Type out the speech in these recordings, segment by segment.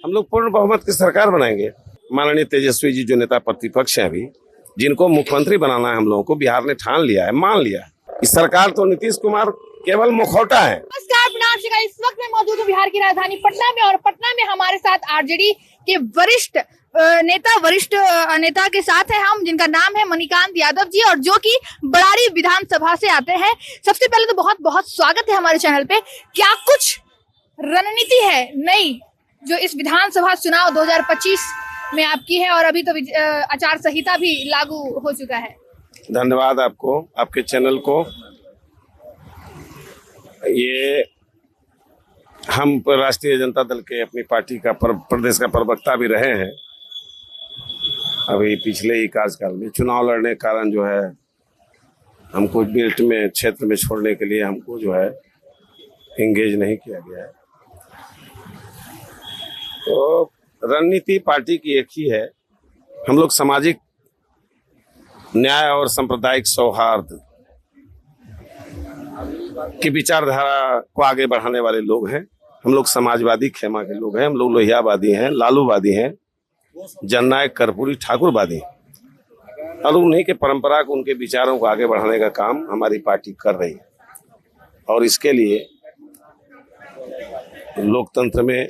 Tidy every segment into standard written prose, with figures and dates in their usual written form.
हम लोग पूर्ण बहुमत की सरकार बनाएंगे। माननीय तेजस्वी जी जो नेता प्रतिपक्ष हैं अभी, जिनको मुख्यमंत्री बनाना है हम लोगों को, बिहार ने ठान लिया है, मान लिया है। इस सरकार तो नीतीश कुमार केवल मुखौटा है। नमस्कार, प्रणाम शिका। इस वक्त मैं मौजूद हूँ बिहार की राजधानी पटना में, और पटना में हमारे साथ आरजेडी के वरिष्ठ नेता के साथ है हम, जिनका नाम है मणिकांत यादव जी, और जो कि बड़ारी विधानसभा से आते हैं। सबसे पहले तो बहुत बहुत स्वागत है हमारे चैनल पे। क्या कुछ रणनीति है नई जो इस विधानसभा चुनाव 2025 में आपकी है, और अभी तो आचार संहिता भी लागू हो चुका है? धन्यवाद आपको, आपके चैनल को। ये हम राष्ट्रीय जनता दल के अपनी पार्टी का प्रदेश का प्रवक्ता भी रहे हैं। अभी पिछले ही कार्यकाल में चुनाव लड़ने के कारण जो है हमको बेल्ट में क्षेत्र में छोड़ने के लिए हमको जो है एंगेज नहीं किया गया है। तो रणनीति पार्टी की एक ही है। हम लोग सामाजिक न्याय और सांप्रदायिक सौहार्द की विचारधारा को आगे बढ़ाने वाले लोग हैं। हम लोग समाजवादी खेमा के लोग हैं, हम लोग लोहियावादी हैं, लालूवादी हैं, जननायक कर्पूरी ठाकुरवादी, और उन्हीं के परंपरा को, उनके विचारों को आगे बढ़ाने का काम हमारी पार्टी कर रही है। और इसके लिए लोकतंत्र में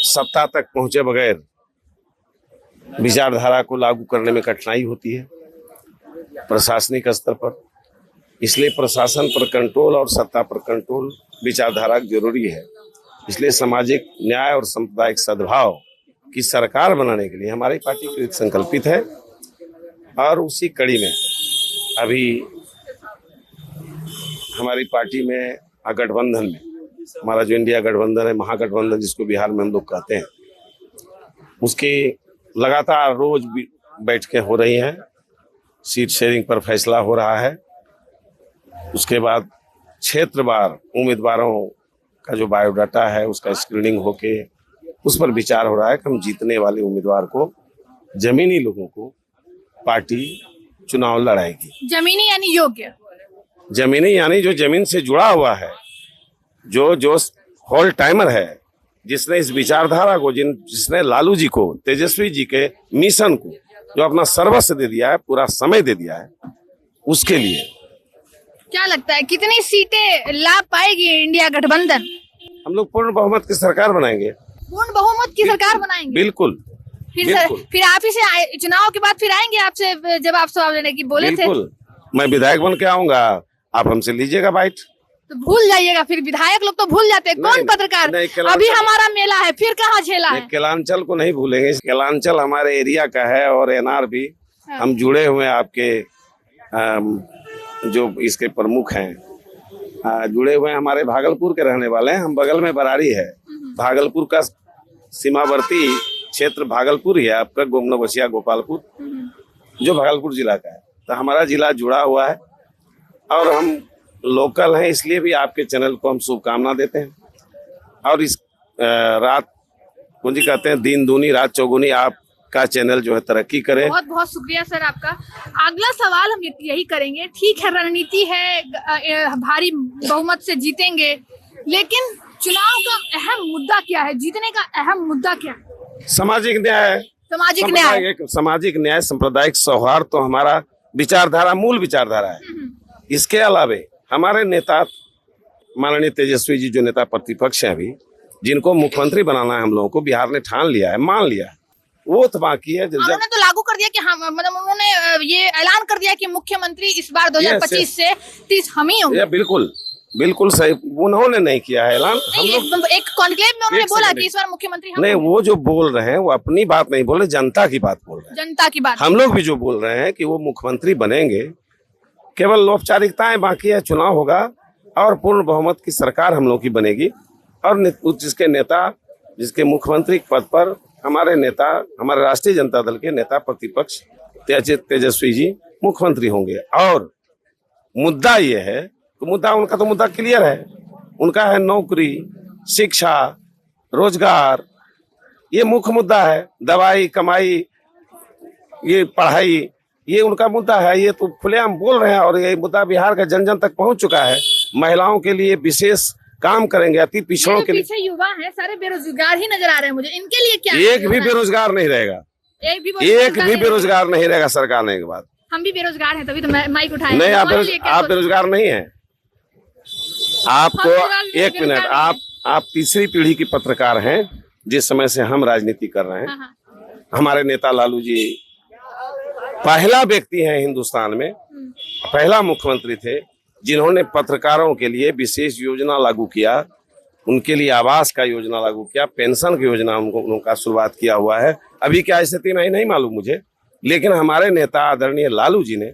सत्ता तक पहुंचे बगैर विचारधारा को लागू करने में कठिनाई होती है प्रशासनिक स्तर पर। इसलिए प्रशासन पर कंट्रोल और सत्ता पर कंट्रोल विचारधारा जरूरी है। इसलिए सामाजिक न्याय और सांप्रदायिक सद्भाव की सरकार बनाने के लिए हमारी पार्टी कृत संकल्पित है। और उसी कड़ी में अभी हमारी पार्टी में गठबंधन में हमारा जो इंडिया गठबंधन है, महागठबंधन जिसको बिहार में हम लोग कहते हैं, उसकी लगातार रोज बैठकें हो रही हैं। सीट शेयरिंग पर फैसला हो रहा है। उसके बाद क्षेत्रवार उम्मीदवारों का जो बायोडाटा है उसका स्क्रीनिंग होके उस पर विचार हो रहा है कि हम जीतने वाले उम्मीदवार को, जमीनी लोगों को पार्टी चुनाव लड़ाएगी। जमीनी यानी योग्य? जमीनी यानी जो जमीन से जुड़ा हुआ है, जो होल टाइमर है, जिसने इस विचारधारा को, जिसने लालू जी को, तेजस्वी जी के मिशन को जो अपना सर्वस्व दे दिया है, पूरा समय दे दिया है, उसके लिए। क्या लगता है कितनी सीटें ला पाएगी इंडिया गठबंधन? हम लोग पूर्ण बहुमत की सरकार बनाएंगे। पूर्ण बहुमत की सरकार बनाएंगे? बिल्कुल। फिर आप ही से चुनाव के बाद फिर आएंगे आपसे, जब आप सवाल लेने की बोले थे। बिल्कुल, मैं विधायक बन के आऊंगा, आप हमसे लीजिएगा बाइट। तो भूल जाइएगा, फिर विधायक लोग तो भूल जाते हैं। कौन पत्रकार? अभी हमारा मेला है, फिर कहाँ झेला है? केलांचल को नहीं भूलेंगे। केलांचल हमारे एरिया का है, और एनआर भी हम जुड़े हुए हैं। आपके जो इसके प्रमुख हैं जुड़े हुए हैं, हमारे भागलपुर के रहने वाले हैं। हम बगल में बरारी है, भागलपुर का सीमावर्ती क्षेत्र भागलपुर ही है आपका, नवसिया गोपालपुर जो भागलपुर जिला का है। तो हमारा जिला जुड़ा हुआ है और हम लोकल हैं, इसलिए भी आपके चैनल को हम शुभकामना देते हैं। और इस रात कुंजी कहते हैं, दिन दूनी रात चौगुनी आपका चैनल जो है तरक्की करे। बहुत बहुत शुक्रिया सर आपका। अगला सवाल हम यही करेंगे। ठीक है, रणनीति है, भारी बहुमत से जीतेंगे, लेकिन चुनाव का अहम मुद्दा क्या है? जीतने का अहम मुद्दा क्या है? सामाजिक न्याय। सामाजिक न्याय, सांप्रदायिक सौहार्द तो हमारा विचारधारा, मूल विचारधारा है। इसके अलावे हमारे नेता माननीय तेजस्वी जी जो नेता प्रतिपक्ष हैं अभी, जिनको मुख्यमंत्री बनाना है हम लोगों को, बिहार ने ठान लिया है, मान लिया है। वो तो बाकी है। उन्होंने तो लागू कर दिया कि हम, मतलब उन्होंने ये ऐलान कर दिया कि मुख्यमंत्री इस बार 2025 से 30 हम ही होंगे। बिल्कुल बिल्कुल सही, उन्होंने नहीं किया है ऐलान। हम लोग एक कॉन्क्लेव में उन्होंने बोला कि इस बार मुख्यमंत्री हम नहीं, वो जो बोल रहे हैं वो अपनी बात नहीं बोल रहे, जनता की बात बोल रहे हैं। जनता की बात। हम लोग भी जो बोल रहे हैं कि वो मुख्यमंत्री बनेंगे, केवल औपचारिकताएं बाकी है। चुनाव होगा और पूर्ण बहुमत की सरकार हम लोग की बनेगी, और जिसके मुख्यमंत्री पद पर हमारे नेता, हमारे राष्ट्रीय जनता दल के नेता प्रतिपक्ष तेजस्वी जी मुख्यमंत्री होंगे। और मुद्दा ये है, तो मुद्दा क्लियर है। उनका है नौकरी, शिक्षा, रोजगार, ये मुख्य मुद्दा है। दवाई, कमाई, ये पढ़ाई, ये उनका मुद्दा है। ये तो खुलेआम बोल रहे हैं, और ये मुद्दा बिहार का जन जन तक पहुंच चुका है। महिलाओं के लिए विशेष काम करेंगे। अति पिछड़ों के लिए पीछे युवा हैं, सारे बेरोजगार ही नजर आ रहे हैं मुझे, इनके लिए क्या एक भी बेरोजगार नहीं रहेगा, एक भी बेरोजगार नहीं रहेगा सरकार ने के बाद। हम भी बेरोजगार हैं, तभी तो माइक उठाए। नहीं, आप बेरोजगार नहीं है। आपको एक मिनट, आप तीसरी पीढ़ी की पत्रकार हैं। जिस समय से हम राजनीति कर रहे हैं, हमारे नेता लालू जी पहला व्यक्ति हैं हिंदुस्तान में, पहला मुख्यमंत्री थे जिन्होंने पत्रकारों के लिए विशेष योजना लागू किया, उनके लिए आवास का योजना लागू किया, पेंशन की योजना उनका शुरुआत किया हुआ है। अभी क्या स्थिति में नहीं मालूम मुझे, लेकिन हमारे नेता आदरणीय लालू जी ने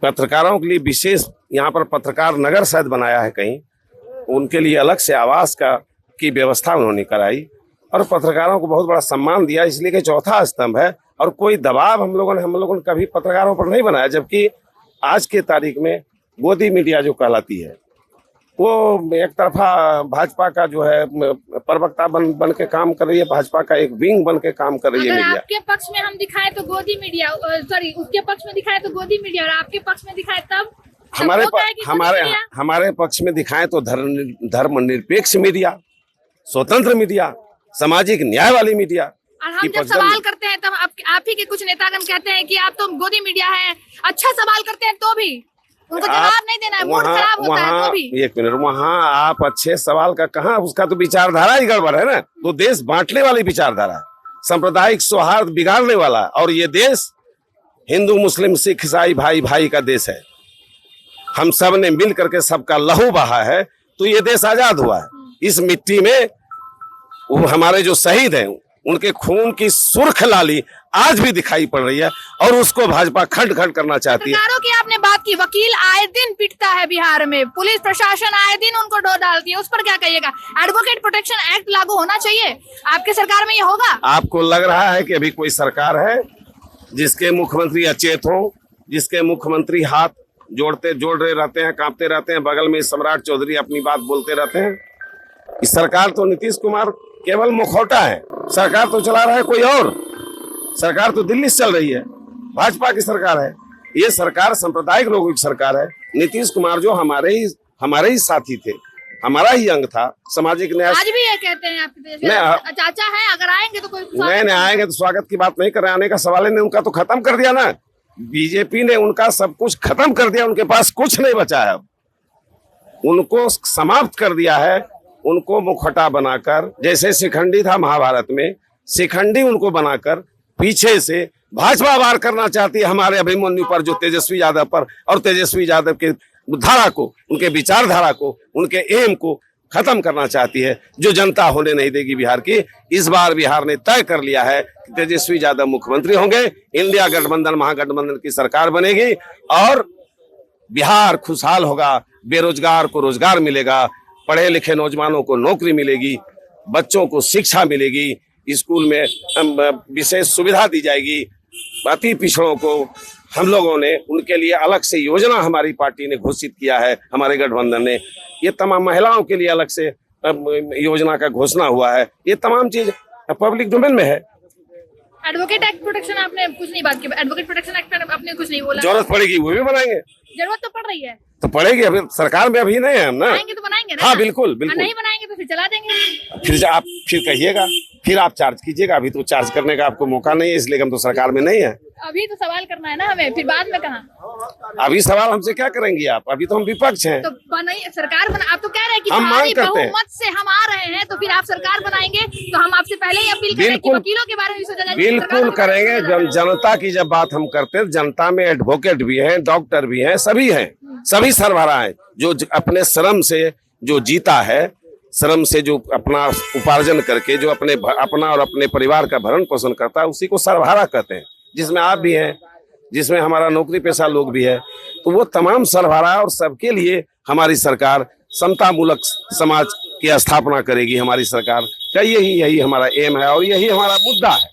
पत्रकारों के लिए विशेष यहाँ पर पत्रकार नगर शायद बनाया है कहीं, उनके लिए अलग से आवास की व्यवस्था उन्होंने कराई और पत्रकारों को बहुत बड़ा सम्मान दिया, इसलिए कि चौथा स्तंभ है। और कोई दबाव हम लोगों ने कभी पत्रकारों पर नहीं बनाया, जबकि आज के तारीख में गोदी मीडिया जो कहलाती है वो एक तरफा भाजपा का जो है प्रवक्ता बन के काम कर रही है, भाजपा का एक विंग बन के काम कर रही है मीडिया। आपके पक्ष में हम दिखाए तो गोदी मीडिया, सॉरी उसके पक्ष में दिखाए तो गोदी मीडिया, और आपके पक्ष में दिखाए तब हमारे पक्ष में दिखाएं तो धर्मनिरपेक्ष मीडिया, स्वतंत्र मीडिया, सामाजिक न्याय वाली मीडिया। और हम जब सवाल करते हैं तब आप ही के कुछ नेतागण कहते हैं कि आप तो गोदी मीडिया है, अच्छा सवाल करते हैं तो भी उनको जवाब नहीं देना है, मूड खराब होता है तो भी। एक मिनट, वहाँ आप अच्छे सवाल का कहाँ, उसका तो विचारधारा ही गड़बड़ है ना। तो देश बांटने वाली विचारधारा, सांप्रदायिक सौहार्द बिगाड़ने वाला, और ये देश हिंदू मुस्लिम सिख ईसाई भाई भाई का देश है। हम सब ने मिल करके सबका लहू बहा है तो ये देश आजाद हुआ है। इस मिट्टी में वो हमारे जो शहीद हैं उनके खून की सुर्ख लाली आज भी दिखाई पड़ रही है, और उसको भाजपा खंड खंड करना चाहती है। पत्रकारों की आपने बात की, वकील आए दिन पिटता है बिहार में, पुलिस प्रशासन आए दिन उनको डो डालती है, उस पर क्या कहिएगा? एडवोकेट प्रोटेक्शन एक्ट लागू होना चाहिए, आपके सरकार में ये होगा? आपको लग रहा है कि अभी कोई सरकार है जिसके मुख्यमंत्री अचेत हो, जिसके मुख्यमंत्री हाथ जोड़ रहे रहते हैं, कांपते रहते हैं, बगल में सम्राट चौधरी अपनी बात बोलते रहते हैं? इस सरकार तो नीतीश कुमार केवल मुखौटा है, सरकार तो चला रहा है कोई और। सरकार तो दिल्ली से चल रही है, भाजपा की सरकार है। ये सरकार सांप्रदायिक लोगों की सरकार है। नीतीश कुमार जो हमारे ही साथी थे, हमारा ही अंग था, सामाजिक न्याय। आज भी ये कहते हैं आपके चाचा है, अगर आएंगे तो कोई नहीं आएंगे तो स्वागत की बात नहीं कर रहे, आने का सवाल ही नहीं। उनका तो खत्म कर दिया ना, बीजेपी ने उनका सब कुछ खत्म कर दिया, उनके पास कुछ नहीं बचा है, उनको समाप्त कर दिया है। उनको मुखौटा बनाकर, जैसे शिखंडी था महाभारत में, शिखंडी उनको बनाकर पीछे से भाजपा वार करना चाहती है हमारे अभिमन्यु पर, जो तेजस्वी यादव पर, और तेजस्वी यादव के धारा को, उनके विचारधारा को, उनके एम को खत्म करना चाहती है, जो जनता होने नहीं देगी बिहार की। इस बार बिहार ने तय कर लिया है कि तेजस्वी यादव मुख्यमंत्री होंगे, इंडिया गठबंधन महागठबंधन की सरकार बनेगी और बिहार खुशहाल होगा, बेरोजगार को रोजगार मिलेगा, पढ़े लिखे नौजवानों को नौकरी मिलेगी, बच्चों को शिक्षा मिलेगी, स्कूल में विशेष सुविधा दी जाएगी। अति पिछड़ों को हम लोगों ने, उनके लिए अलग से योजना हमारी पार्टी ने घोषित किया है, हमारे गठबंधन ने। ये तमाम महिलाओं के लिए अलग से योजना का घोषणा हुआ है। ये तमाम चीज पब्लिक डोमेन में है। एडवोकेट एक्ट प्रोटेक्शन आपने कुछ नहीं बात की, एडवोकेट प्रोटेक्शन एक्ट आपने कुछ नहीं बोला। जरूरत पड़ेगी वो भी बनाएंगे, जरूरत तो पड़ रही है, तो पड़ेगी। अभी सरकार में अभी नहीं है हम ना, बनाएंगे तो बनाएंगे ना। हाँ बिल्कुल बिल्कुल, नहीं बनाएंगे तो फिर चला देंगे। फिर आप कहिएगा, फिर आप चार्ज कीजिएगा। अभी तो चार्ज करने का आपको मौका नहीं है, इसलिए हम तो सरकार में नहीं है। अभी तो सवाल करना है ना हमें, फिर बाद में कहाँ? अभी सवाल हमसे क्या करेंगी आप? अभी तो हम विपक्ष हैं। तो सरकार बना, आप तो कह रहे हैं कि हम मांग करते हैं, बहुमत से हम आ रहे हैं, तो फिर आप सरकार बनाएंगे, तो हम आपसे पहले ही अपील करें कि वकीलों के बारे में सोचा जाए। बिल्कुल करेंगे। जनता की जब बात हम करते हैं, जनता में एडवोकेट भी हैं, डॉक्टर भी हैं, सभी हैं, सभी सरबराह हैं, जो अपने श्रम से जो जीता है, श्रम से जो अपना उपार्जन करके जो अपना और अपने परिवार का भरण पोषण करता है, उसी को सरबराह कहते हैं, जिसमें आप भी हैं, जिसमें हमारा नौकरी पेशा लोग भी है। तो वो तमाम सरबराह और सबके लिए हमारी सरकार समतामूलक समाज की स्थापना करेगी। हमारी सरकार का यही हमारा एम है और यही हमारा मुद्दा है।